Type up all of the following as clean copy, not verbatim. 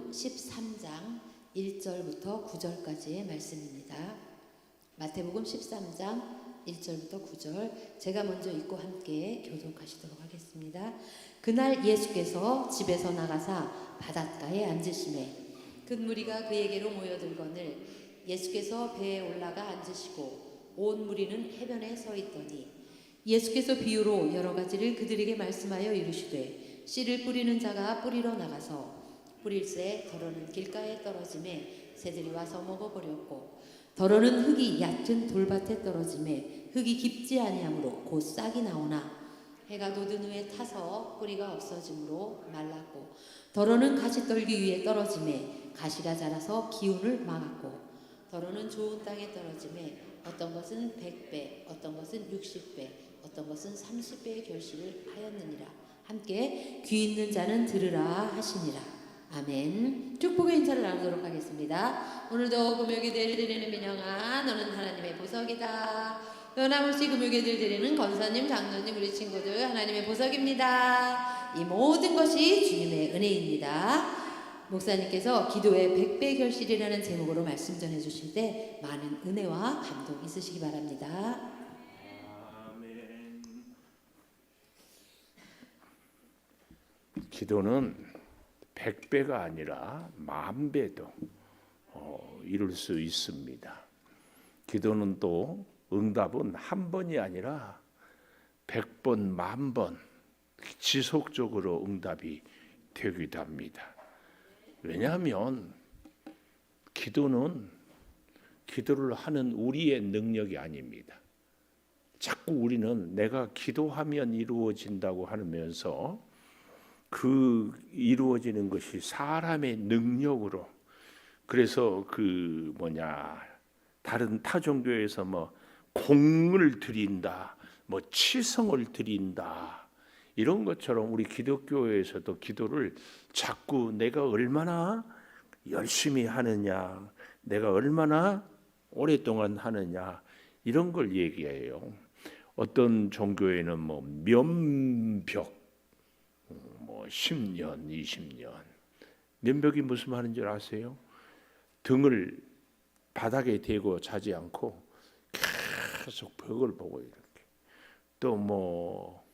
마태복음 13장 1절부터 9절까지의 말씀입니다. 마태복음 13장 1절부터 9절 제가 먼저 읽고 함께 교독하시도록 하겠습니다. 그날 예수께서 집에서 나가사 바닷가에 앉으시매 큰 무리가 그에게로 모여들거늘 예수께서 배에 올라가 앉으시고 온 무리는 해변에 서 있더니 예수께서 비유로 여러 가지를 그들에게 말씀하여 이르시되 씨를 뿌리는 자가 뿌리러 나가서 뿌릴새 더러는 길가에 떨어지매 새들이 와서 먹어버렸고 더러는 흙이 얕은 돌밭에 떨어지매 흙이 깊지 아니하므로 곧 싹이 나오나 해가 돋은 후에 타서 뿌리가 없어지므로 말랐고 더러는 가시떨기 위에 떨어지매 가시가 자라서 기운을 막았고 더러는 좋은 땅에 떨어지매 어떤 것은 100배 어떤 것은 60배 어떤 것은 30배의 결실을 하였느니라. 함께 귀 있는 자는 들으라 하시니라. 아멘. 축복의 인사를 나누도록 하겠습니다. 오늘도 금요일들 드리는 민영아 너는 하나님의 보석이다. 변함없이 금요일들 드리는 권사님 장로님 우리 친구들 하나님의 보석입니다. 이 모든 것이 주님의 은혜입니다. 목사님께서 기도의 100배 결실이라는 제목으로 말씀 전해주실 때 많은 은혜와 감동 있으시기 바랍니다. 아멘. 기도는 100배가 아니라 10,000배도 이룰 수 있습니다. 기도는 또 응답은 한 번이 아니라 100번, 10,000번 지속적으로 응답이 되기도 합니다. 왜냐하면 기도는 기도를 하는 우리의 능력이 아닙니다. 자꾸 우리는 내가 기도하면 이루어진다고 하면서 그 이루어지는 것이 사람의 능력으로 그래서 다른 타 종교에서 공을 드린다, 치성을 드린다 이런 것처럼 우리 기독교에서도 기도를 자꾸 내가 얼마나 열심히 하느냐, 내가 얼마나 오랫동안 하느냐 이런 걸 얘기해요. 어떤 종교에는 면벽 10년, 20년. 면벽이 무슨 말인 줄 아세요? 등을 바닥에 대고 자지 않고 계속 벽을 보고 이렇게. 또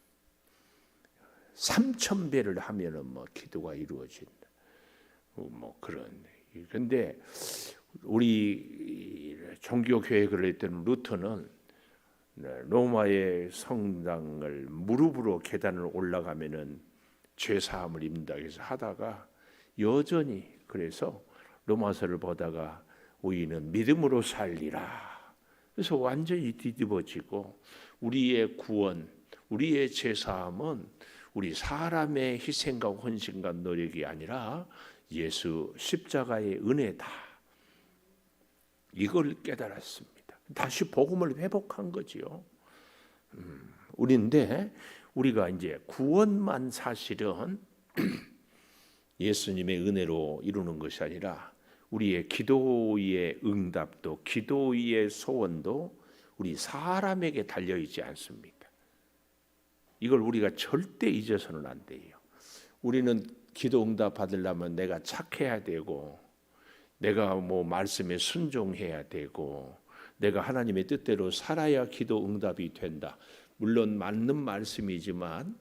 3,000배를 하면은 기도가 이루어진다. 그런. 근데 우리 종교교회 그럴 때는 루터는 로마의 성당을 무릎으로 계단을 올라가면은 죄 사함을 입는다 해서 하다가 여전히 그래서 로마서를 보다가 우리는 믿음으로 살리라. 그래서 완전히 뒤집어지고 우리의 구원, 우리의 죄 사함은 우리 사람의 희생과 헌신과 노력이 아니라 예수 십자가의 은혜다. 이걸 깨달았습니다. 다시 복음을 회복한 거지요. 우리가 이제 구원만 사실은 예수님의 은혜로 이루는 것이 아니라 우리의 기도의 응답도 기도의 소원도 우리 사람에게 달려있지 않습니다. 이걸 우리가 절대 잊어서는 안 돼요. 우리는 기도 응답 받으려면 내가 착해야 되고 내가 말씀에 순종해야 되고 내가 하나님의 뜻대로 살아야 기도 응답이 된다. 물론 맞는 말씀이지만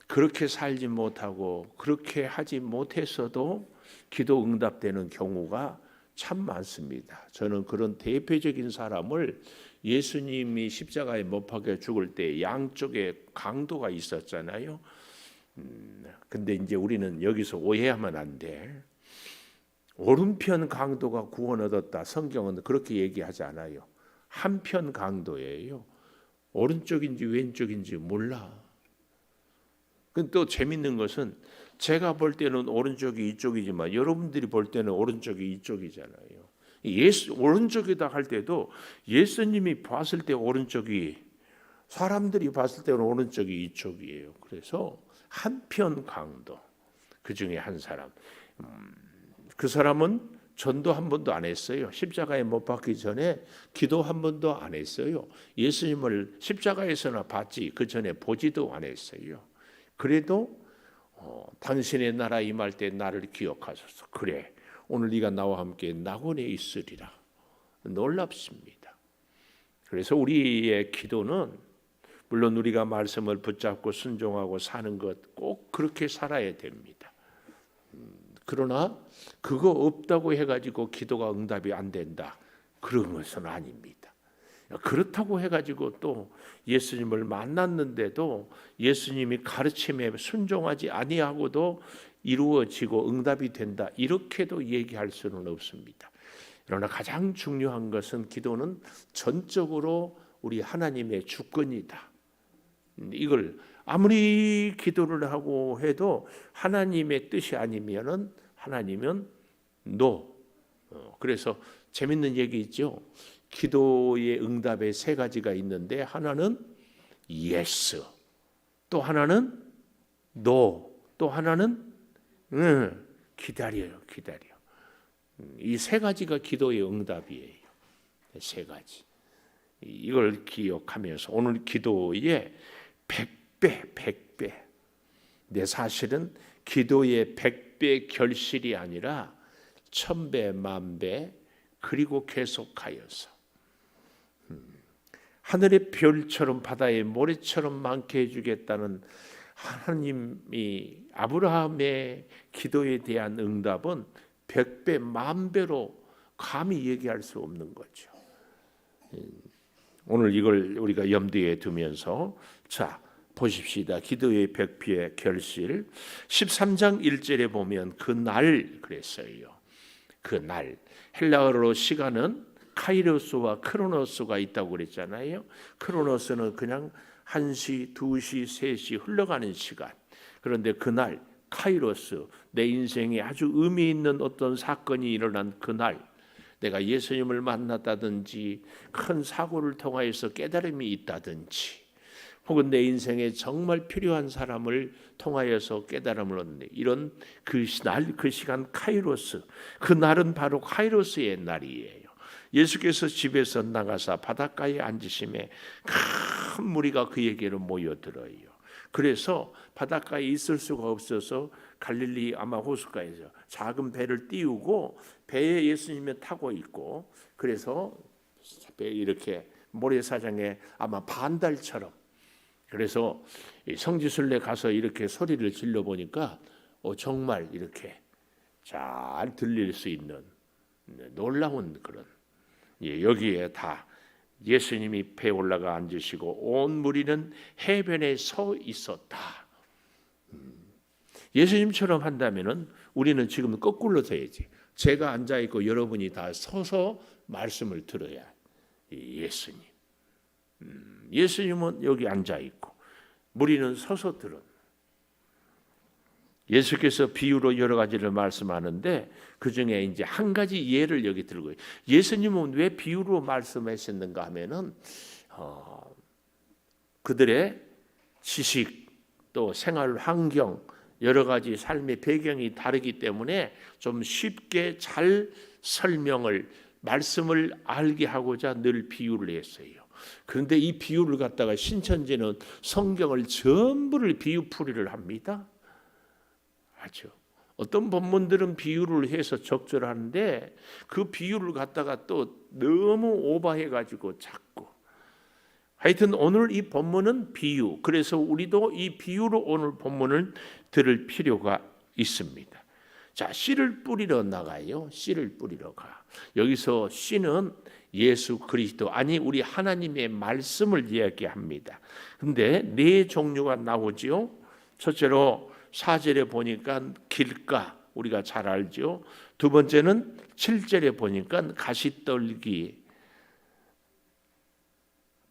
그렇게 살지 못하고 그렇게 하지 못했어도 기도 응답되는 경우가 참 많습니다. 저는 그런 대표적인 사람을 예수님이 십자가에 못 박혀 죽을 때 양쪽에 강도가 있었잖아요. 근데 이제 우리는 여기서 오해하면 안 돼. 오른편 강도가 구원 얻었다. 성경은 그렇게 얘기하지 않아요. 한편 강도예요. 오른쪽인지 왼쪽인지 몰라. 근데 또 재밌는 것은 제가 볼 때는 오른쪽이 이쪽이지만 여러분들이 볼 때는 오른쪽이 이쪽이잖아요. 오른쪽이다 할 때도 예수님이 봤을 때 오른쪽이 사람들이 봤을 때는 오른쪽이 이쪽이에요. 그래서 한편 강도 그 중에 한 사람 그 사람은 전도 한 번도 안 했어요. 십자가에 못 박기 전에 기도 한 번도 안 했어요. 예수님을 십자가에서나 봤지 그 전에 보지도 안 했어요. 그래도 당신의 나라 임할 때 나를 기억하소서. 그래, 오늘 네가 나와 함께 낙원에 있으리라. 놀랍습니다. 그래서 우리의 기도는 물론 우리가 말씀을 붙잡고 순종하고 사는 것 꼭 그렇게 살아야 됩니다. 그러나 그거 없다고 해가지고 기도가 응답이 안 된다, 그런 것은 아닙니다. 그렇다고 해가지고 또 예수님을 만났는데도 예수님이 가르침에 순종하지 아니하고도 이루어지고 응답이 된다, 이렇게도 얘기할 수는 없습니다. 그러나 가장 중요한 것은 기도는 전적으로 우리 하나님의 주권이다. 이걸 아무리 기도를 하고 해도 하나님의 뜻이 아니면은 하나님은 no. 그래서 재밌는 얘기 있죠. 기도의 응답에 세 가지가 있는데 하나는 yes, 또 하나는 no, 또 하나는 기다려요. 이 세 가지가 기도의 응답이에요. 세 가지. 이걸 기억하면서 오늘 기도의 100배. 내 사실은 기도의 100배 결실이 아니라 1000배, 10,000배, 그리고 계속하여서 하늘의 별처럼 바다의 모래처럼 많게 해주겠다는 하나님이 아브라함의 기도에 대한 응답은 100배, 10,000배로 감히 얘기할 수 없는 거죠. 오늘 이걸 우리가 염두에 두면서 자 보십시다. 기도의 100배의 결실 13장 1절에 보면 그날 그랬어요. 그날 헬라어로 시간은 카이로스와 크로노스가 있다고 그랬잖아요. 크로노스는 그냥 1시, 2시, 3시 흘러가는 시간. 그런데 그날 카이로스, 내 인생에 아주 의미 있는 어떤 사건이 일어난 그날, 내가 예수님을 만났다든지 큰 사고를 통하여서 깨달음이 있다든지 혹은 내 인생에 정말 필요한 사람을 통하여서 깨달음을 얻는 이런 그 시간 카이로스, 그 날은 바로 카이로스의 날이에요. 예수께서 집에서 나가사 바닷가에 앉으심에 큰 무리가 그에게로 모여들어요. 그래서 바닷가에 있을 수가 없어서 갈릴리 아마 호숫가에서 작은 배를 띄우고 배에 예수님이 타고 있고, 그래서 배 이렇게 모래사장에 아마 반달처럼, 그래서 성지순례 가서 이렇게 소리를 질러 보니까 정말 이렇게 잘 들릴 수 있는 놀라운 그런, 여기에 다 예수님이 배에 올라가 앉으시고 온 무리는 해변에 서 있었다. 예수님처럼 한다면은 우리는 지금 거꾸로 서야지. 제가 앉아 있고 여러분이 다 서서 말씀을 들어야 예수님. 예수님은 여기 앉아 있고 무리는 서서 들은. 예수께서 비유로 여러 가지를 말씀하는데 그 중에 이제 한 가지 예를 여기 들고, 예수님은 왜 비유로 말씀하셨는가 하면은 그들의 지식 또 생활 환경 여러 가지 삶의 배경이 다르기 때문에 좀 쉽게 잘 설명을 말씀을 알게 하고자 늘 비유를 했어요. 그런데 이 비유를 갖다가 신천지는 성경을 전부를 비유풀이를 합니다. 아죠. 어떤 본문들은 비유를 해서 적절하는데 그 비유를 갖다가 또 너무 오버해가지고 자꾸. 하여튼 오늘 이 본문은 비유. 그래서 우리도 이 비유로 오늘 본문을 들을 필요가 있습니다. 자, 씨를 뿌리러 나가요. 씨를 뿌리러 가. 여기서 씨는 예수 그리스도, 아니 우리 하나님의 말씀을 이야기합니다. 근데 네 종류가 나오지요. 첫째로 4절에 보니까 길가, 우리가 잘 알죠. 두 번째는 7절에 보니까 가시떨기,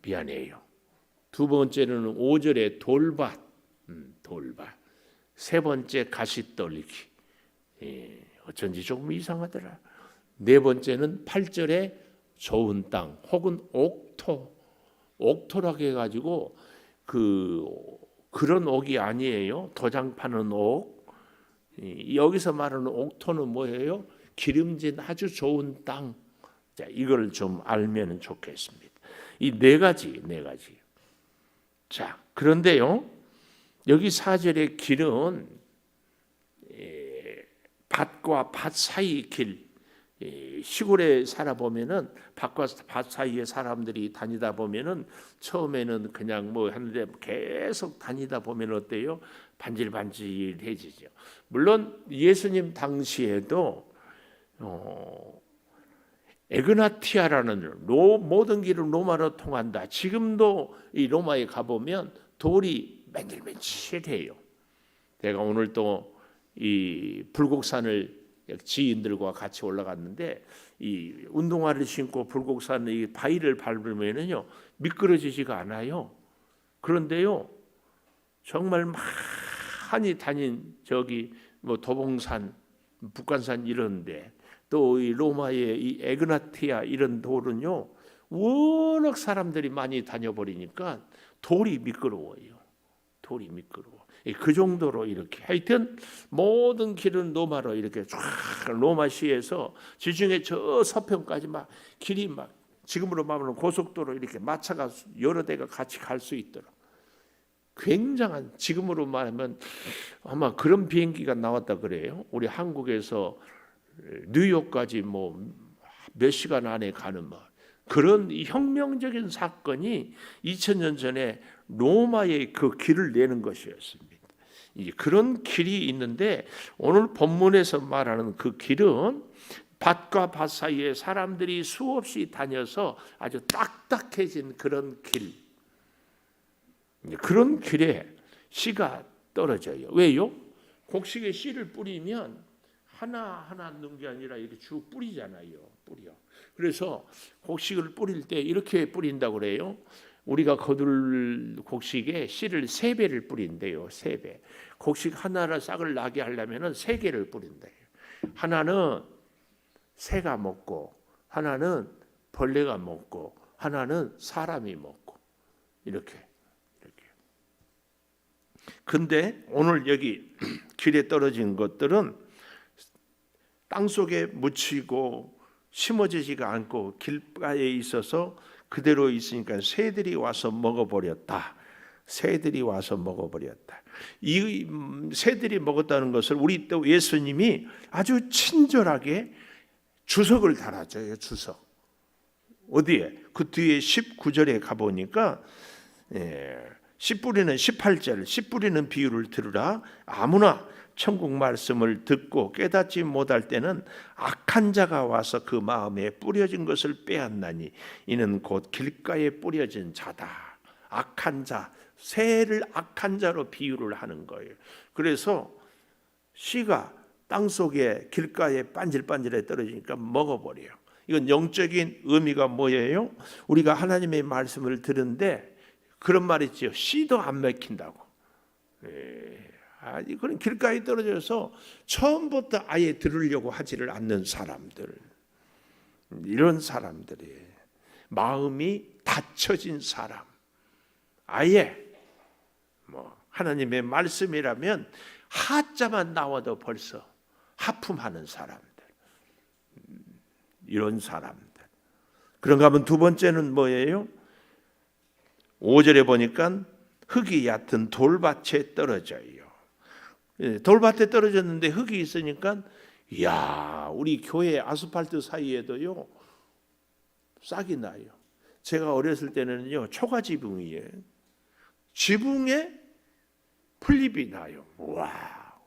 미안해요. 두 번째는 5절에 돌밭, 돌밭. 세 번째 가시떨기, 어쩐지 조금 이상하더라. 네 번째는 8절에 좋은 땅 혹은 옥토, 옥토라고 해가지고 그런 옥이 아니에요. 도장 파는 옥. 여기서 말하는 옥토는 뭐예요? 기름진 아주 좋은 땅. 자, 이걸 좀 알면 좋겠습니다. 이 네 가지. 자, 그런데요, 여기 4절의 길은 밭과 밭 사이 길, 시골에 살아보면은 밭과 밭 사이에 사람들이 다니다 보면은 처음에는 그냥 뭐 하는데 계속 다니다 보면 어때요? 반질반질해지죠. 물론 예수님 당시에도 에그나티아라는 모든 길은 로마로 통한다. 지금도 이 로마에 가보면 돌이 맨질맨질해요. 제가 오늘 또 이 불곡산을 지인들과 같이 올라갔는데 이 운동화를 신고 불곡산의 이 바위를 밟으면은요 미끄러지지가 않아요. 그런데요 정말 많이 다닌 저기 뭐 도봉산, 북한산 이런데 또 이 로마의 이 에그나티아 이런 돌은요 워낙 사람들이 많이 다녀버리니까 돌이 미끄러워요. 돌이 미끄러워. 그 정도로 이렇게 하여튼 모든 길은 로마로 이렇게 쫙 로마시에서 지중해 저 서편까지 막 길이 막 지금으로 말하면 고속도로 이렇게 마차가 여러 대가 같이 갈 수 있도록 굉장한 지금으로 말하면 아마 그런 비행기가 나왔다 그래요. 우리 한국에서 뉴욕까지 뭐 몇 시간 안에 가는 뭐 그런 혁명적인 사건이 2000년 전에 로마의 그 길을 내는 것이었습니다. 그런 길이 있는데 오늘 본문에서 말하는 그 길은 밭과 밭 사이에 사람들이 수없이 다녀서 아주 딱딱해진 그런 길. 그런 길에 씨가 떨어져요. 왜요? 곡식에 씨를 뿌리면 하나하나 넣는 게 아니라 이렇게 쭉 뿌리잖아요. 뿌려. 그래서 곡식을 뿌릴 때 이렇게 뿌린다고 그래요. 우리가 거둘 곡식에 씨를 3배를 뿌린대요. 3배. 곡식 하나를 싹을 나게 하려면 3개를 뿌린대요. 하나는 새가 먹고 하나는 벌레가 먹고 하나는 사람이 먹고 이렇게. 근데 오늘 여기 길에 떨어진 것들은 땅속에 묻히고 심어지지가 않고 길가에 있어서 그대로 있으니까 새들이 와서 먹어버렸다. 새들이 와서 먹어버렸다. 이 새들이 먹었다는 것을 우리 또 예수님이 아주 친절하게 주석을 달아줘요. 주석. 어디에? 그 뒤에 19절에 가보니까 씨 뿌리는 18절 씨 뿌리는 비유를 들으라. 아무나 천국 말씀을 듣고 깨닫지 못할 때는 악한 자가 와서 그 마음에 뿌려진 것을 빼앗나니 이는 곧 길가에 뿌려진 자다. 악한 자, 새를 악한 자로 비유를 하는 거예요. 그래서 씨가 땅속에 길가에 반질반질해 떨어지니까 먹어버려요. 이건 영적인 의미가 뭐예요? 우리가 하나님의 말씀을 들은데 그런 말 있죠. 씨도 안 먹힌다고. 그런 길가에 떨어져서 처음부터 아예 들으려고 하지를 않는 사람들, 이런 사람들이 마음이 닫혀진 사람, 아예 뭐 하나님의 말씀이라면 하자만 나와도 벌써 하품하는 사람들, 이런 사람들. 그런가 하면 두 번째는 뭐예요? 5절에 보니까 흙이 얕은 돌밭에 떨어져요. 돌밭에 떨어졌는데 흙이 있으니까 이야, 우리 교회 아스팔트 사이에도요 싹이 나요. 제가 어렸을 때는요 초가 지붕이에요. 지붕에 풀잎이 나요. 와,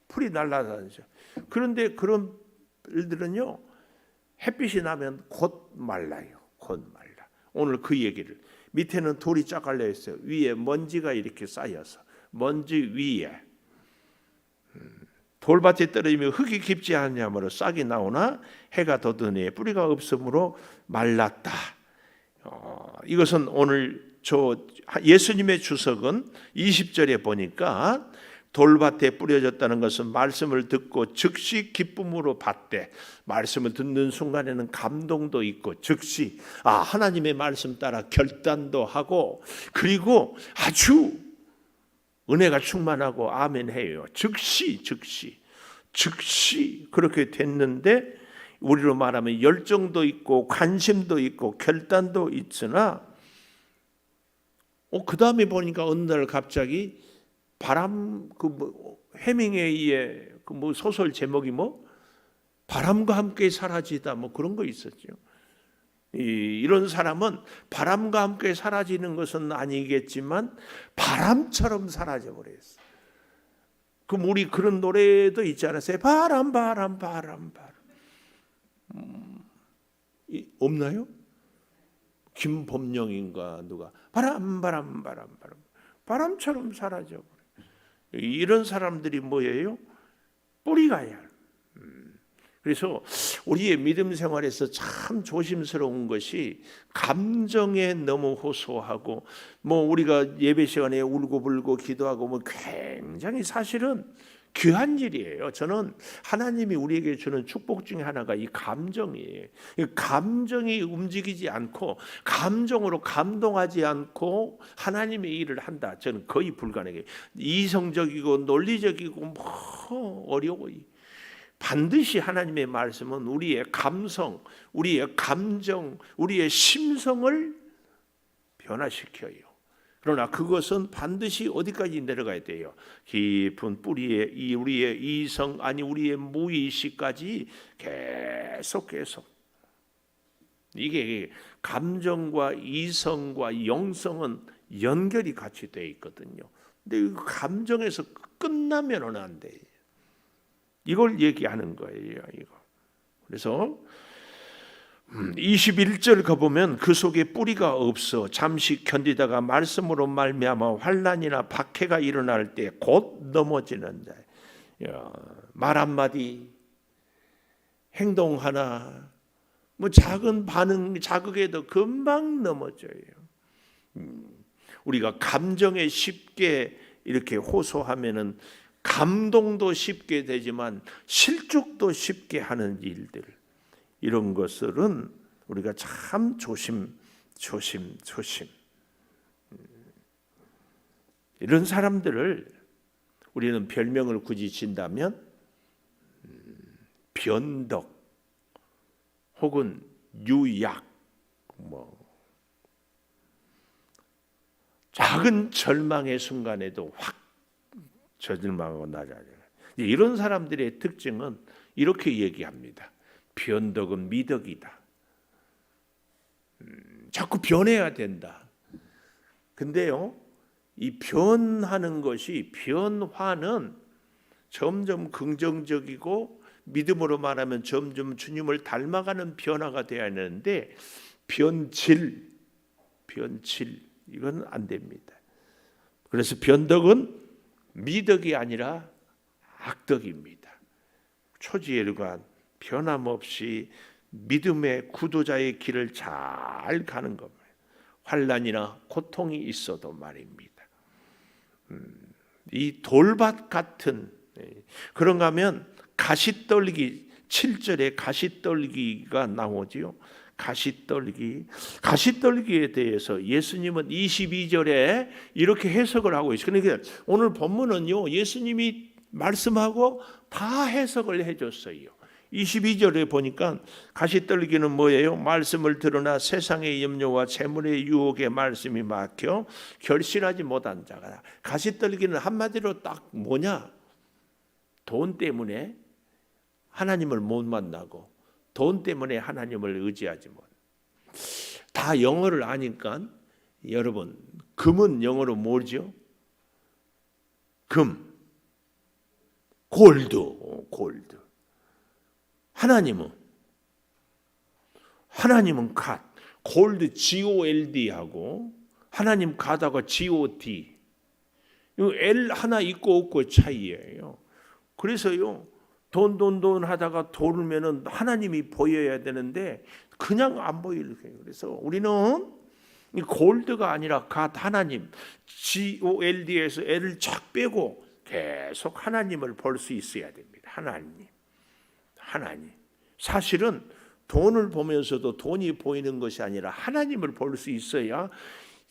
풀이 날아다니죠. 그런데 그런 일들은요 햇빛이 나면 곧 말라요. 곧 말라. 오늘 그 얘기를 밑에는 돌이 쫙 깔려 있어요. 위에 먼지가 이렇게 쌓여서 먼지 위에 돌밭에 떨어지면 흙이 깊지 않냐므로 싹이 나오나 해가 돋으니 뿌리가 없으므로 말랐다. 이것은 오늘 저 예수님의 주석은 20절에 보니까 돌밭에 뿌려졌다는 것은 말씀을 듣고 즉시 기쁨으로 받되 말씀을 듣는 순간에는 감동도 있고 즉시 하나님의 말씀 따라 결단도 하고 그리고 아주 은혜가 충만하고 아멘 해요. 즉시 그렇게 됐는데 우리로 말하면 열정도 있고 관심도 있고 결단도 있으나 그 다음에 보니까 어느 날 갑자기 바람 해밍웨이의 그 뭐 소설 제목이 바람과 함께 사라지다 그런 거 있었죠. 이런 사람은 바람과 함께 사라지는 것은 아니겠지만 바람처럼 사라져 버렸어. 그럼 우리 그런 노래도 있지 않았어요? 바람 바람 바람 바람. 없나요? 김범용인가 누가 바람 바람 바람 바람 바람처럼 사라져 버려. 이런 사람들이 뭐예요? 뿌리가야. 그래서 우리의 믿음 생활에서 참 조심스러운 것이 감정에 너무 호소하고 우리가 예배 시간에 울고불고 기도하고 굉장히 사실은 귀한 일이에요. 저는 하나님이 우리에게 주는 축복 중에 하나가 이 감정이에요. 이 감정이 움직이지 않고 감정으로 감동하지 않고 하나님의 일을 한다. 저는 거의 불가능해요. 이성적이고 논리적이고 어려워요. 반드시 하나님의 말씀은 우리의 감성, 우리의 감정, 우리의 심성을 변화시켜요. 그러나 그것은 반드시 어디까지 내려가야 돼요? 깊은 뿌리에 우리의 이성 아니 우리의 무의식까지 계속 이게 감정과 이성과 영성은 연결이 같이 되어 있거든요. 근데 이 감정에서 끝나면은 안 돼요. 이걸 얘기하는 거예요. 이거. 그래서 21절 가보면 그 속에 뿌리가 없어 잠시 견디다가 말씀으로 말미암아 환난이나 박해가 일어날 때 곧 넘어지는 자. 말 한마디, 행동 하나, 작은 반응, 자극에도 금방 넘어져요. 우리가 감정에 쉽게 이렇게 호소하면은 감동도 쉽게 되지만 실족도 쉽게 하는 일들, 이런 것들은 우리가 참 조심. 이런 사람들을 우리는 별명을 굳이 진다면 변덕 혹은 유약, 작은 절망의 순간에도 확 저질망하고 낮아져요. 이런 사람들의 특징은 이렇게 얘기합니다. 변덕은 미덕이다. 자꾸 변해야 된다. 근데요, 이 변하는 것이, 변화는 점점 긍정적이고 믿음으로 말하면 점점 주님을 닮아가는 변화가 되어야 하는데 변질 이건 안 됩니다. 그래서 변덕은 미덕이 아니라 악덕입니다. 초지일관 변함없이 믿음의 구도자의 길을 잘 가는 겁니다. 환난이나 고통이 있어도 말입니다. 이 돌밭 같은, 그런가 하면 가시떨기, 7절에 가시떨기가 나오지요. 가시떨기에 대해서 예수님은 22절에 이렇게 해석을 하고 있어요. 그러니까 오늘 본문은요, 예수님이 말씀하고 다 해석을 해줬어요. 22절에 보니까 가시떨기는 뭐예요? 말씀을 들으나 세상의 염려와 재물의 유혹에 말씀이 막혀 결실하지 못한 자가. 가시떨기는 한마디로 딱 뭐냐? 돈 때문에 하나님을 못 만나고 돈 때문에 하나님을 의지하지 못. 다 영어를 아니까 여러분, 금은 영어로 뭐죠? 금, 골드. 하나님은 갓, 골드 GOLD 하고 하나님 갓하고 GOD. 이거 L 하나 있고 없고 차이예요. 그래서요, 돈 하다가 돌면은 하나님이 보여야 되는데 그냥 안 보이는 거예요. 그래서 우리는 이 골드가 아니라 갓 하나님, GOLD에서 L을 쫙 빼고 계속 하나님을 볼 수 있어야 됩니다. 하나님. 사실은 돈을 보면서도 돈이 보이는 것이 아니라 하나님을 볼 수 있어야,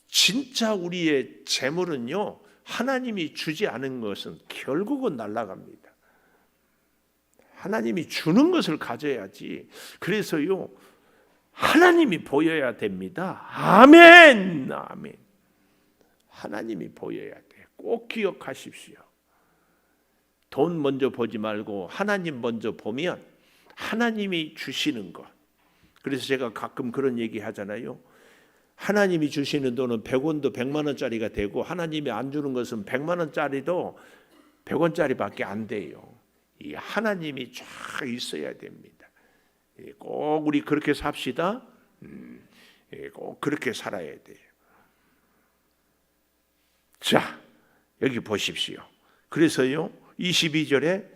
진짜 우리의 재물은요, 하나님이 주지 않은 것은 결국은 날아갑니다. 하나님이 주는 것을 가져야지. 그래서요, 하나님이 보여야 됩니다. 아멘. 하나님이 보여야 돼요. 꼭 기억하십시오. 돈 먼저 보지 말고 하나님 먼저 보면 하나님이 주시는 것. 그래서 제가 가끔 그런 얘기 하잖아요. 하나님이 주시는 돈은 100원도 100만 원짜리가 되고 하나님이 안 주는 것은 100만 원짜리도 100원짜리밖에 안 돼요. 이 하나님이 쫙 있어야 됩니다. 꼭 우리 그렇게 삽시다. 꼭 그렇게 살아야 돼요. 자, 여기 보십시오. 그래서요 22절에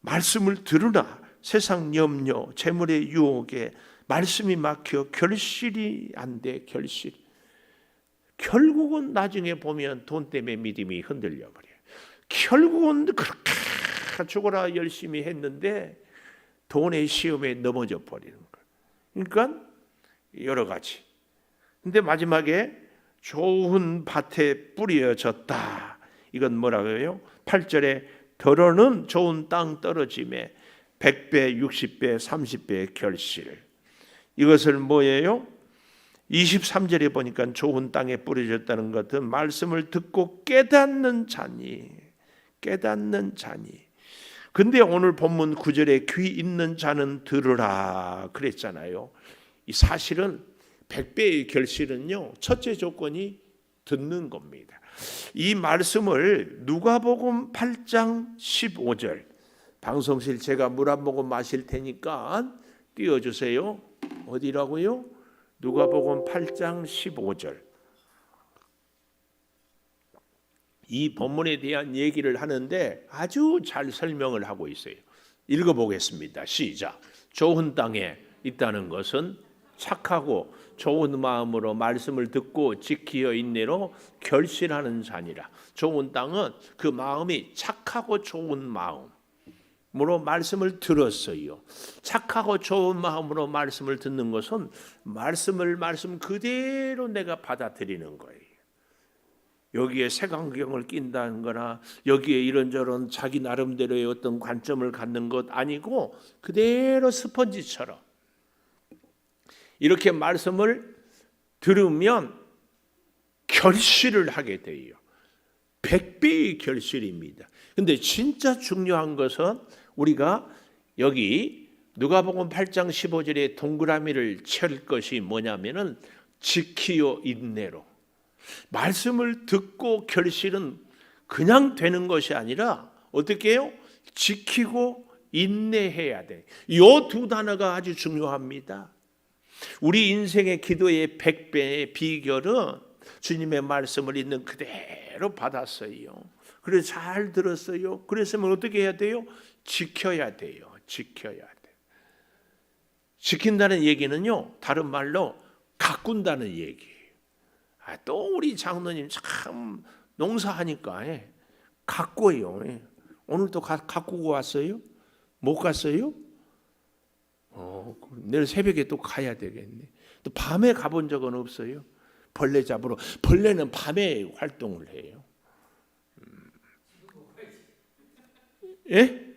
말씀을 들으나 세상 염려, 재물의 유혹에 말씀이 막혀 결실이 안 돼. 결국은 나중에 보면 돈 때문에 믿음이 흔들려 버려요. 결국은 그렇게 죽어라 열심히 했는데 돈의 시험에 넘어져 버리는 거예요. 그러니까 여러 가지. 근데 마지막에 좋은 밭에 뿌려졌다. 이건 뭐라고요? 8절에 더러는 좋은 땅 떨어짐에 100배, 60배, 30배의 결실. 이것을 뭐예요? 23절에 보니까 좋은 땅에 뿌려졌다는 것은 말씀을 듣고 깨닫는 자니. 근데 오늘 본문 9절에 귀 있는 자는 들으라 그랬잖아요. 이 사실은 100배의 결실은요, 첫째 조건이 듣는 겁니다. 이 말씀을 누가복음 8장 15절, 방송실 제가 물 한 모금 마실 테니까 띄워주세요. 어디라고요? 누가복음 8장 15절. 이 본문에 대한 얘기를 하는데 아주 잘 설명을 하고 있어요. 읽어보겠습니다. 시작. 좋은 땅에 있다는 것은 착하고 좋은 마음으로 말씀을 듣고 지키어 인내로 결실하는 자니라. 좋은 땅은 그 마음이 착하고 좋은 마음으로 말씀을 들었어요. 착하고 좋은 마음으로 말씀을 듣는 것은 말씀 그대로 내가 받아들이는 거예요. 여기에 색안경을 낀다는 거나 여기에 이런저런 자기 나름대로의 어떤 관점을 갖는 것 아니고 그대로 스펀지처럼 이렇게 말씀을 들으면 결실을 하게 돼요. 100배의 결실입니다. 근데 진짜 중요한 것은 우리가 여기 누가복음 8장 15절에 동그라미를 칠 것이 뭐냐면은 지키어 인내로. 말씀을 듣고 결실은 그냥 되는 것이 아니라 어떻게 해요? 지키고 인내해야 돼. 이 두 단어가 아주 중요합니다. 우리 인생의 기도의 100배의 비결은 주님의 말씀을 있는 그대로 받았어요. 그래서 잘 들었어요. 그랬으면 어떻게 해야 돼요? 지켜야 돼요. 지킨다는 얘기는요, 다른 말로 가꾼다는 얘기예요. 또 우리 장로님 참 농사하니까 가꿔요. 오늘도 가꾸고 왔어요? 못 갔어요? 내일 새벽에 또 가야 되겠네. 또 밤에 가본 적은 없어요? 벌레 잡으러. 벌레는 밤에 활동을 해요. 예?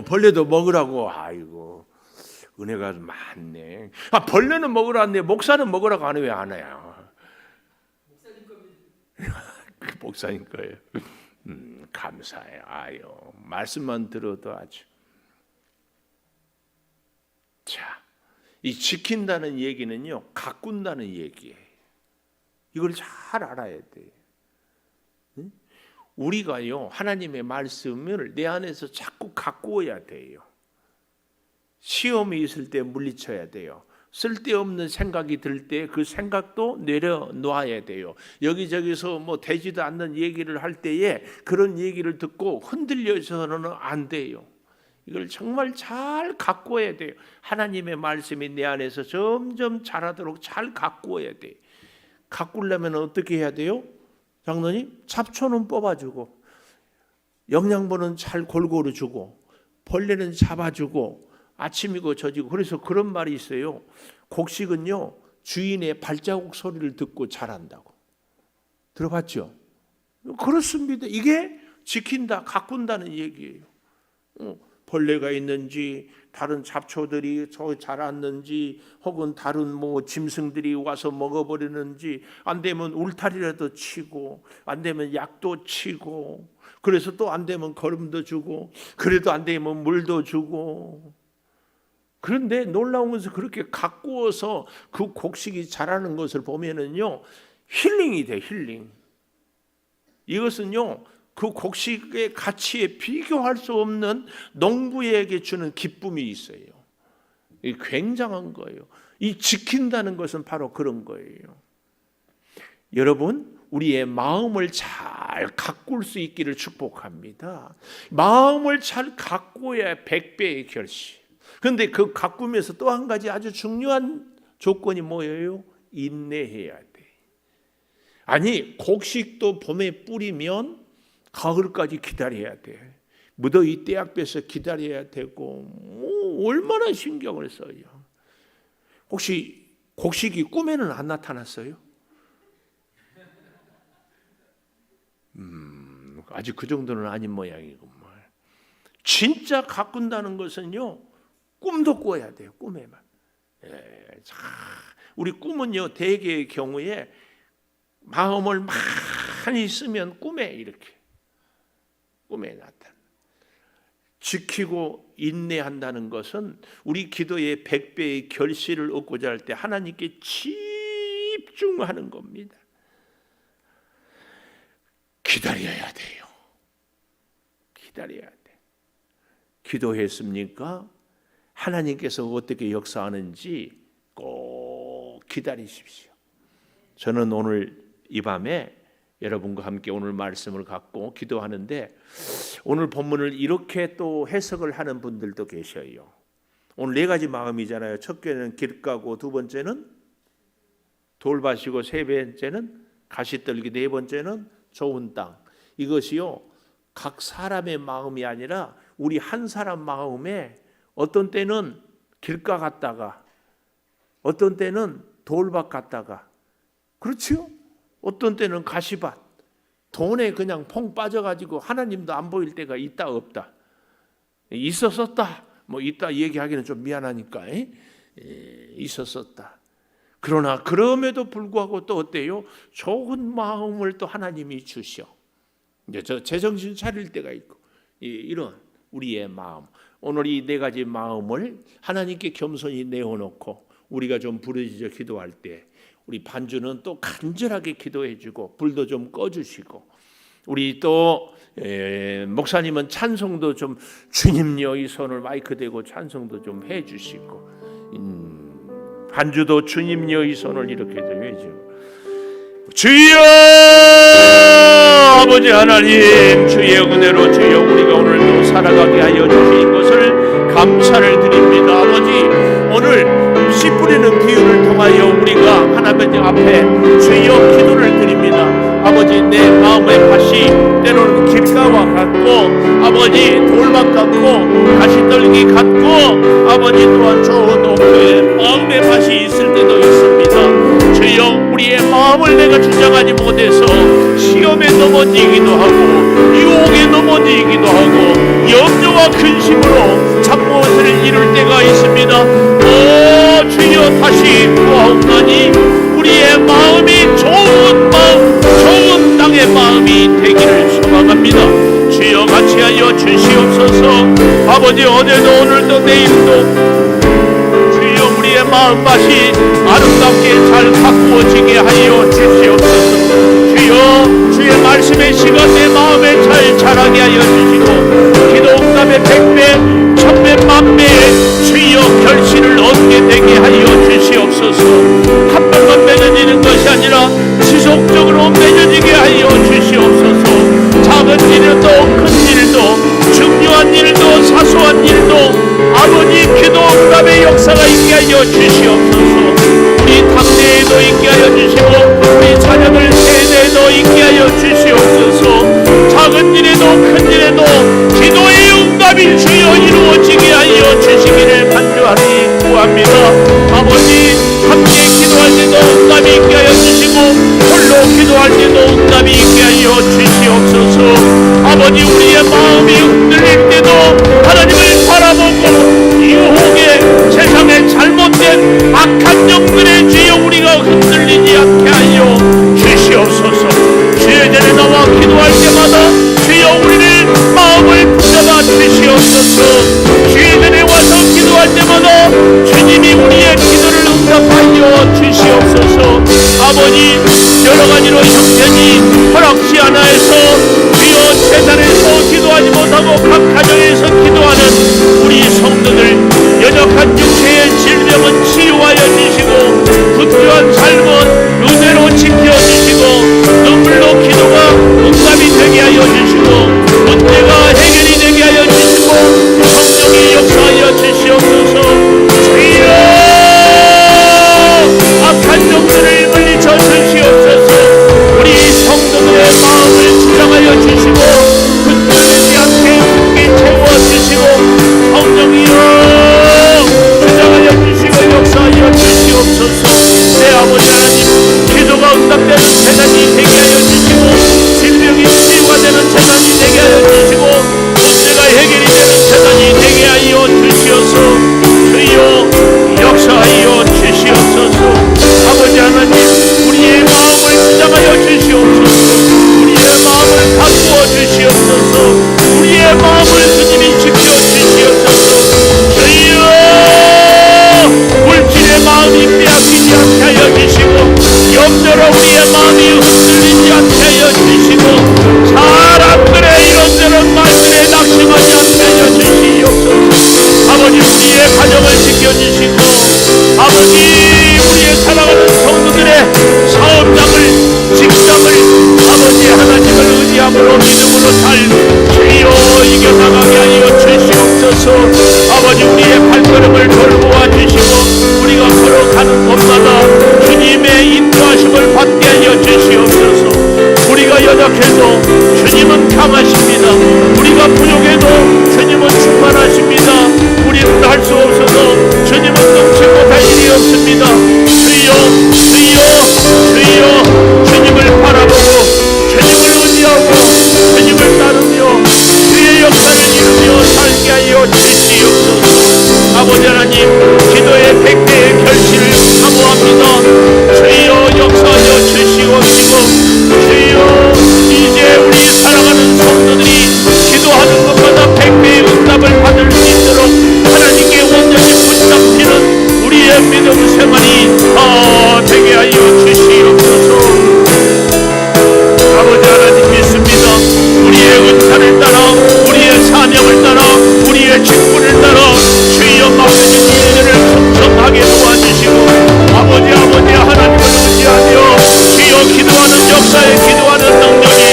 벌레도 먹으라고. 아이고, 은혜가 많네. 벌레는 먹으라 하는데 목사는 먹으라고 안 해요? 왜 안 해요? 목사님 겁니다. 목사님 거예요. 감사해요. 아유, 말씀만 들어도 아주. 자, 이 지킨다는 얘기는요, 가꾼다는 얘기예요. 이걸 잘 알아야 돼요. 우리가요, 하나님의 말씀을 내 안에서 자꾸 가꾸어야 돼요. 시험이 있을 때 물리쳐야 돼요. 쓸데없는 생각이 들 때 그 생각도 내려놓아야 돼요. 여기저기서 뭐 되지도 않는 얘기를 할 때에 그런 얘기를 듣고 흔들려서는 안 돼요. 이걸 정말 잘 가꾸어야 돼요. 하나님의 말씀이 내 안에서 점점 자라도록 잘 가꾸어야 돼요. 가꾸려면 어떻게 해야 돼요? 장로님, 잡초는 뽑아주고 영양분은 잘 골고루 주고 벌레는 잡아주고 아침이고 저지고. 그래서 그런 말이 있어요. 곡식은요, 주인의 발자국 소리를 듣고 자란다고. 들어봤죠? 그렇습니다. 이게 지킨다, 가꾼다는 얘기예요. 벌레가 있는지, 다른 잡초들이 저 자랐는지, 혹은 다른 짐승들이 와서 먹어버리는지, 안 되면 울타리라도 치고, 안 되면 약도 치고, 그래서 또 안 되면 거름도 주고, 그래도 안 되면 물도 주고. 그런데 놀라운 것은 그렇게 가꾸어서 그 곡식이 자라는 것을 보면은요, 힐링이 돼, 힐링. 이것은요, 그 곡식의 가치에 비교할 수 없는 농부에게 주는 기쁨이 있어요. 이 굉장한 거예요. 이 지킨다는 것은 바로 그런 거예요. 여러분, 우리의 마음을 잘 가꿀 수 있기를 축복합니다. 마음을 잘 가꾸어야 100배의 결실. 그런데 그 가꾸면서 또 한 가지 아주 중요한 조건이 뭐예요? 인내해야 돼. 아니, 곡식도 봄에 뿌리면 가을까지 기다려야 돼. 무더위 떼약볕에서 기다려야 되고, 얼마나 신경을 써요. 혹시 곡식이 꿈에는 안 나타났어요? 아직 그 정도는 아닌 모양이구만. 진짜 가꾼다는 것은요, 꿈도 꿔야 돼요. 꿈에만. 우리 꿈은요, 대개의 경우에 마음을 많이 쓰면 꿈에 나타나. 지키고 인내한다는 것은 우리 기도의 100배의 결실을 얻고자 할 때 하나님께 집중하는 겁니다. 기다려야 돼요. 기다려야 돼. 기도했습니까? 하나님께서 어떻게 역사하는지 꼭 기다리십시오. 저는 오늘 이 밤에 여러분과 함께 오늘 말씀을 갖고 기도하는데, 오늘 본문을 이렇게 또 해석을 하는 분들도 계셔요. 오늘 4가지 마음이잖아요. 첫 개는 길가고, 두 번째는 돌밭이고, 세 번째는 가시떨기, 네 번째는 좋은 땅. 이것이요, 각 사람의 마음이 아니라 우리 한 사람 마음에 어떤 때는 길가 갔다가, 어떤 때는 돌밭 갔다가, 그렇죠? 어떤 때는 가시밭, 돈에 그냥 퐁 빠져가지고 하나님도 안 보일 때가 있다 없다. 있었었다, 있다 얘기하기는 좀 미안하니까 있었었다. 그러나 그럼에도 불구하고 또 어때요? 좋은 마음을 또 하나님이 주셔. 이제 저 제정신 차릴 때가 있고, 이런 우리의 마음. 오늘 이 4가지 마음을 하나님께 겸손히 내어놓고 우리가 좀 부르짖어 기도할 때, 우리 반주는 또 간절하게 기도해주고 불도 좀 꺼주시고, 우리 또 목사님은 찬송도 좀, 주님여, 이 손을 마이크 대고 찬송도 좀 해주시고, 반주도 주님여, 이 손을 이렇게 좀 해주고, 주여 아버지 하나님, 주의 은혜로 주여 우리가 오늘도 살아가게 하여 주신 것을 감사를 드립니다. 아버지, 오늘 씨 뿌리는 기운을 통하여 우리가 하나님 앞에 주여 기도를 드립니다. 아버지, 내 마음의 밭이 때로는 길가와 같고, 아버지 돌밭 같고, 가시떨기 같고, 아버지 또한 좋은 옥토에 마음의 밭이 있을 때도 있습니다. 주여, 우리의 마음을 내가 주장하지 못해서 시험에 넘어지기도 하고, 유혹에 넘어지기도 하고, 염려와 근심으로 참무엇을 이룰 때가 있습니다. 오 주여, 다시 구하옵나니 우리의 마음이 좋은 마음, 좋은 땅의 마음이 되기를 소망합니다. 주여, 같이 하여 주시옵소서. 아버지, 어제도 오늘도 내일도 주여 우리의 마음밭이 아름답게 잘 가꾸어지게 하여 주시옵소서. 주여, 주의 말씀의 시간 내 마음에 잘 자라게 하여 주시고, 기도 응답의 100배, 1000배, 1000배의 주여 결실을 얻게 되게 하여 주시옵소서. 한 번만 맺어지는 것이 아니라 지속적으로 맺어지게 하여 주시옵소서. 작은 일도 큰 일도, 중요한 일도 사소한 일도, 아버지 기도 응답의 역사가 있게 하여 주시옵소서. 우리 당내에도 있게 하여 주시고, 우리 자녀들 세대에도 있게 하여 주시옵소서. 작은 일에도 큰 일에도 기도의 응답이 주여 이루어지게 하여 주시기를 간절히 구합니다. 아버지, 함께 기도할 때도 응답이 있게 하여 주시고, 홀로 기도할 때도 응답이 있게 하여 주시옵소서. 아버지, 우리의 마음이 흔들릴 때도 하나님을 오로지 우리의 사랑하는 성도들의 사업장을 직장을 아버지 하나님을 의지함으로 믿음으로 살 주여 이겨나가게 하여 주시옵소서. 아버지 우리의 발걸음을 돌보아 주시고 우리가 걸어가는 곳마다 주님의 인도하심을 받게 하여 주시옵소서. 우리가 연약해도 주님은 강하십니다. 우리가 부족해도 주님은 충만하십니다. 우리는 할 수 없어도 주님은 넘치 못할 일이 없습니다. 주여 주여 주여 주님을 바라보고 주님을 의지하고 주님을 따르며 주의 역사를 이루며 살게 하여 주시옵소서. 아버지 하나님 기도의 100배의 결실을 사모합니다. 주여 역사하여 주시옵시고 주여 이제 우리 사랑하는 성도들이 기도하는 것마다 100배의 응답을 받을 수 있도록 하나님께 온전히 붙잡히는 우리의 믿음 생활이 되게 하여 주시옵소서. 아버지 하나님 믿습니다. 우리의 은사를 따라 우리의 사명을 따라 우리의 직분을 따라 주여 맡겨진 일들을 충성하게 도와주시고 아버지 하나님을 의지하며 주여 기도하는 역사에 기도하는 능력이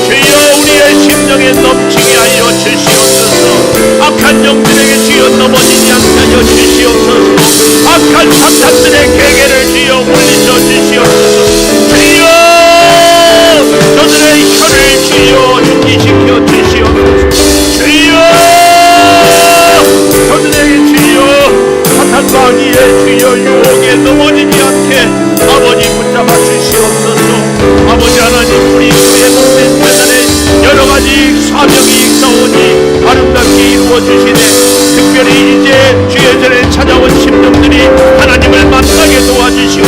주여 우리의 심령에 넘치게 하여 주시옵소서. 악한 영들에게 주여 넘어지지 않게 하여 주시옵소서. 악한 사탄들의 계계를 주여 물리쳐 주시옵소서. 주여 저들의 혀를 주여 준비시켜 주시옵소서. 주여 저들에게 주여 사탄과 악의 주여 유혹에 넘어지지 않게 아버지 붙잡아 주시옵소서. 아버지 하나님 우리 교회 목된 재단에 여러가지 사명이 있사오니 아름답게 이루어 주시네. 특별히 이제 주의 전에 찾아온 심령들이 하나님을 만나게 도와주시고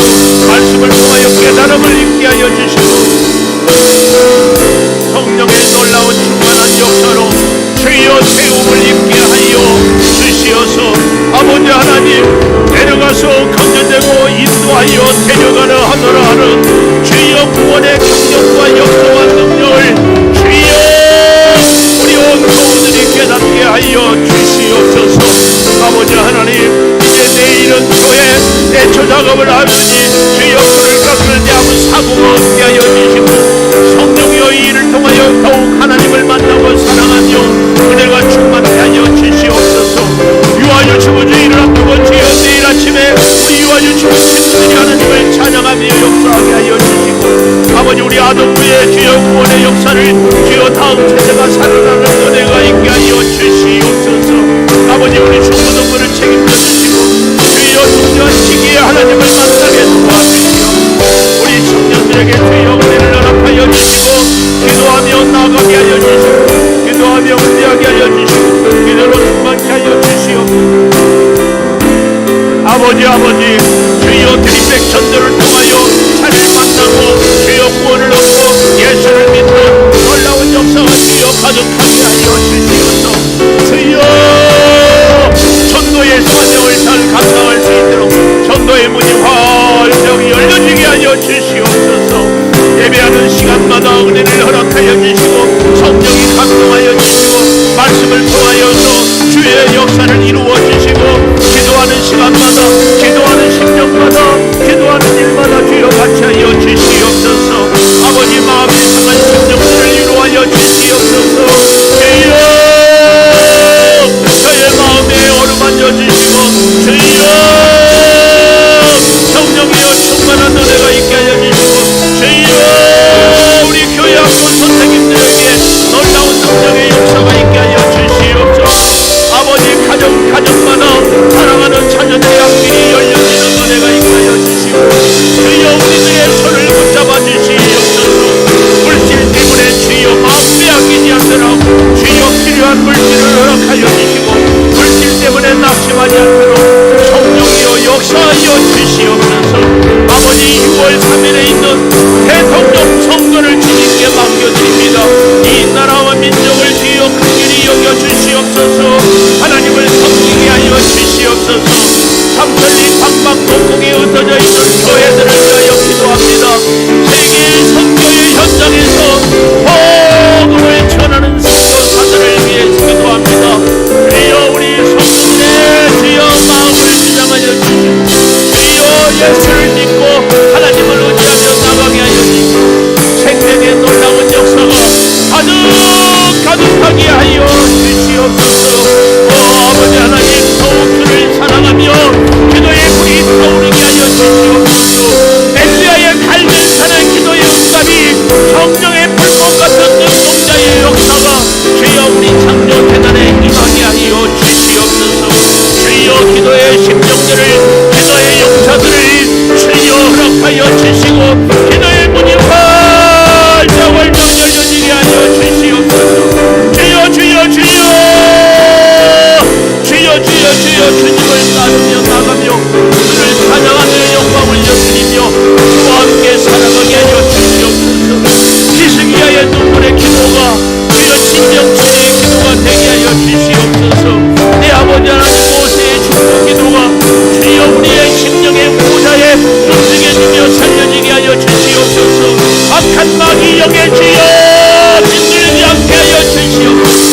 말씀을 통하여 깨달음을 있게 하여 주시고 성령의 놀라운 충만한 역사로 주여 세움을 입게 하여 주시어서 아버지 하나님 내려가서 건져내고 인도하여 데려가려 하노라 하는 주여 구원의 경력과 역사와 능력을 주여 우리 온 성도들이 깨닫게 하여 주시옵소서. 아버지 하나님 이제 내일은 교회 내초 작업을 하느니 주여 그를 깎을 아무 사고가 없게 하여 주시고 성령이여 이 일을 통하여 더욱 하나님을 만나고 사랑하며 은혜가 충만케 하여 주시옵소서. 유아유치부 주일을 앞두고 주여 내일 아침에 우리 유아유치부 친구들이 하나님을 찬양하며 역사하게 하여 주시고 아버지 우리 아동부의 주여 구원의 역사를 주여 다음 세대가 살아나는 은혜가 있게 하여 주시옵소서. 아버지 우리 중고등부를 책임져 주시고 주여 중요한 시기에 하나님을 만나게 도와주시오. 우리 청년들에게 주여 은혜를 허락하여 주시고 기도하며 나아가게 하여 주시고 기도하며 은혜하게 하여 주시고 기도로 충만케 하여 주시오. 아버지 주여 드림백 전도를 통하여 차를 만나고 주여 구원을 얻고 예수를 믿는 놀라운 역사가 주여 가득하게 하여 주시옵소서. 주여 전도의 사명을 잘 감당할 수 있도록 전도의 문이 활짝 열려지게 하여 주시옵소서. 예배하는 시간마다 은혜를 허락하여 주시고 성령이 감동하여 주시고 말씀을 통하여서 주의 역사를 이루어 주시고 기도하는 시간마다 기도하는 심령마다 기도하는 일마다 주여 같이 하여 주시옵소서. 아버지 마음에 상한 심령들을 이루하여 주시옵소서. 주여 저의 마음에 어루만져 주시고 주여 성령이여 충만한 은혜가 있게 하여 주시고 주여 우리 교회 학교 선생님들에게 놀라운 능력의 역사가 있게 하여 주시옵소서. 아버지 가정마다 사랑하는 자녀들의 앞길이 기도의 심령들을, 기도의 용사들을 주여 허락하여 주시고 기도의 문이 활짝 열려지게 하여 주시옵소서. 주여 주여 주여 주여 주여 주여, 주님을 따르며 나가며 주를 찬양하며 영광 올려드리며 주와 함께 살아가게 하여 주시옵소서. 히스기야의 눈물의 기도가 주여 진정치의 기도가 되게 하여 주시옵소서. 내 아버지 하나님 모세의 중보 기도가 주여 우리의 심령의 보좌에 움직여지며 살려지게 하여 주시옵소서. 악한 마귀 영의 주여 빗들지 않게 하여 주시옵소서.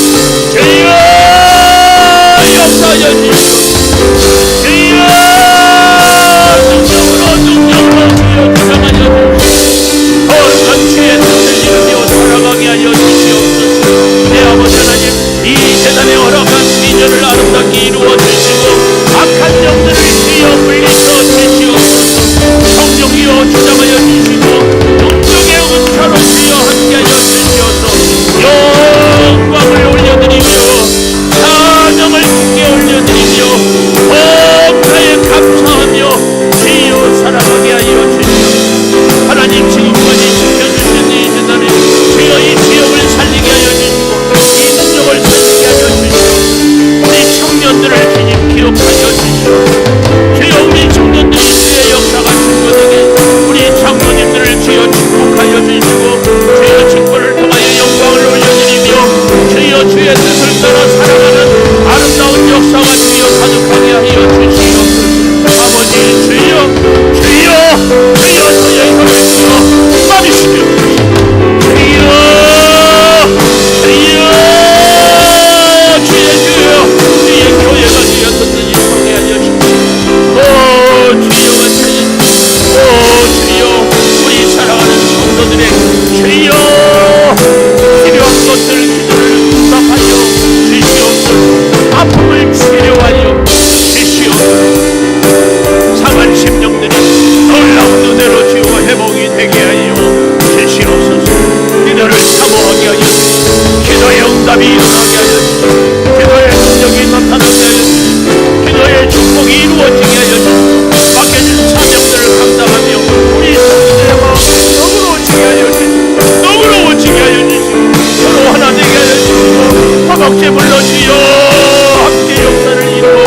주여 역사하여 주시옵소서. 주여 능력으로 주여 주장하여 주시옵소서. 거룩한 주의 뜻을 이루며 살아가게 하여 주시옵소서. 내 아버지 하나님, 이 재단에 허락한 미전을 아름답게 이루어 주시고 악한 영들을 주여 물리쳐 주시옵소서. 성령이여 주장하여 주시고 영적의 은사로 주여 함께하여 주시옵소서. 영광을 올려드리며 찬양을 주께 올려드리며 범사에 감사하며 주여 살아가게 하여 주시옵소서. 하나님, 지금까지 지켜주신 이 재단에 주여 이 지역을 살리게 하여 주시고 이 능력을 살리게 하여 주시옵소서. 우리 청년들을 주님 기억하여 주시옵소서. 주여 우리 청년들이 주의 역사가 증거되게 우리 장로님들을 주여 축복하여 주시고 주여 직분을 통하여 영광을 올려드리며 주여 주의 뜻을 따라 살아가는 아름다운 역사가 주여 가득하게 하여 주시옵소서. 아버지 주여 주여 주여 저의 혀를 주여 많이시켜 주시옵소서. 주여 주여 주의 교회가 주여 든든히 서게 하여 주시옵소서. 오 주여가 찾으시옵소서. 오 주여 우리 사랑하는 성도들의 주여 필요한 것들 기도를 응답하여 주시옵소서. 아픔을 치료하여 주시옵소서. 상한 심령들이 놀라운 은혜로 주여 회복이 되게 하여 주시옵소서. 기도를 사모하게 하여 주시옵소서. 기도의 응답이 일어나게 하여 주시옵소서. 기도의 능력이 나타나게 하여 주시옵소서. 기도의 축복이 이루어지게 하여 주시옵소서. 맡겨진 사명들을 감당하며 우리 성도들의 마음을 너그러워지게 하여 주시옵소서. 너그러워지게 하여 주시옵소서. 서로 하나 되게 하여 주시고 허벅지 불러 주여 함께 역사를 이루어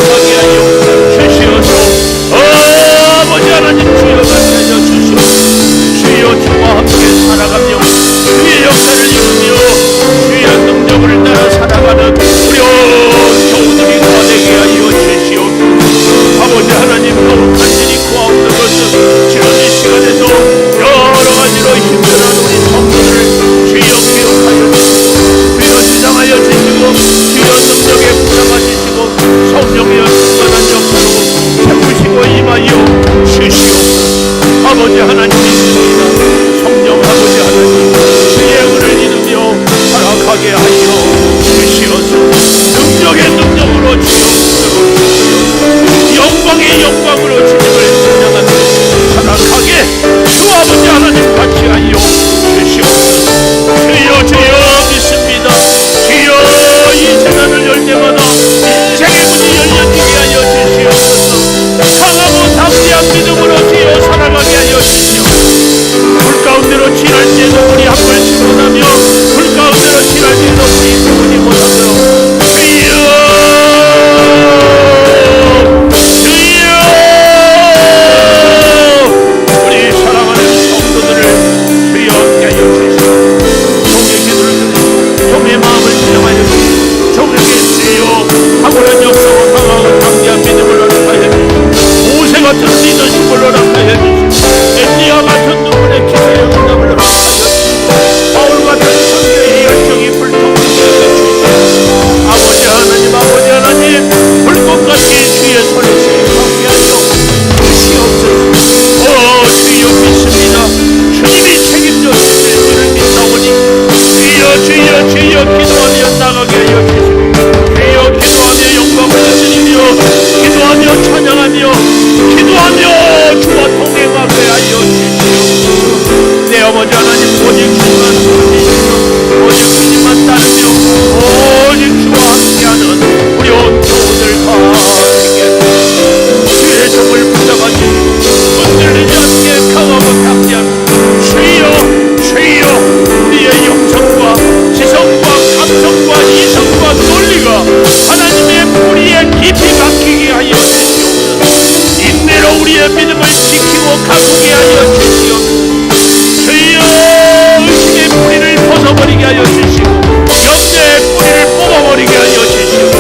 하여 주시고 염려의 뿌리를 뽑아버리게 하여 주시고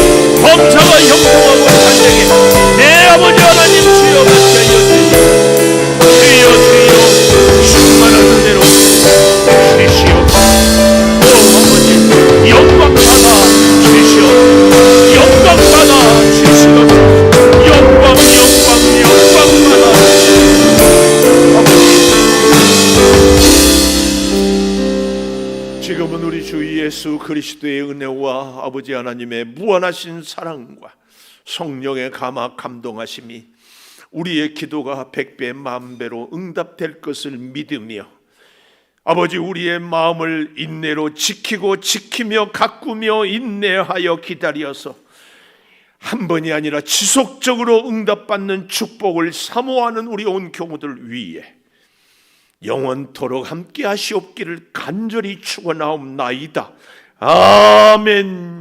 범사가 형통하고 간증해 내 아버지 하나님 주여 받게 하여 주시고 주여 주여 충만한 은혜로 주시옵소서. 아버지 영광 받아 주시옵소서. 영광 받아 주시옵소서. 영광 받아 아버지 지금은 우리 주 예수 그리스도의 은혜와 아버지 하나님의 무한하신 사랑과 성령의 감화 감동하심이 우리의 기도가 100배 만배로 응답될 것을 믿으며 아버지 우리의 마음을 인내로 지키며 가꾸며 인내하여 기다려서 한 번이 아니라 지속적으로 응답받는 축복을 사모하는 우리 온 교우들 위에 영원토록 함께 하시옵기를 간절히 축원하옵나이다. 아멘.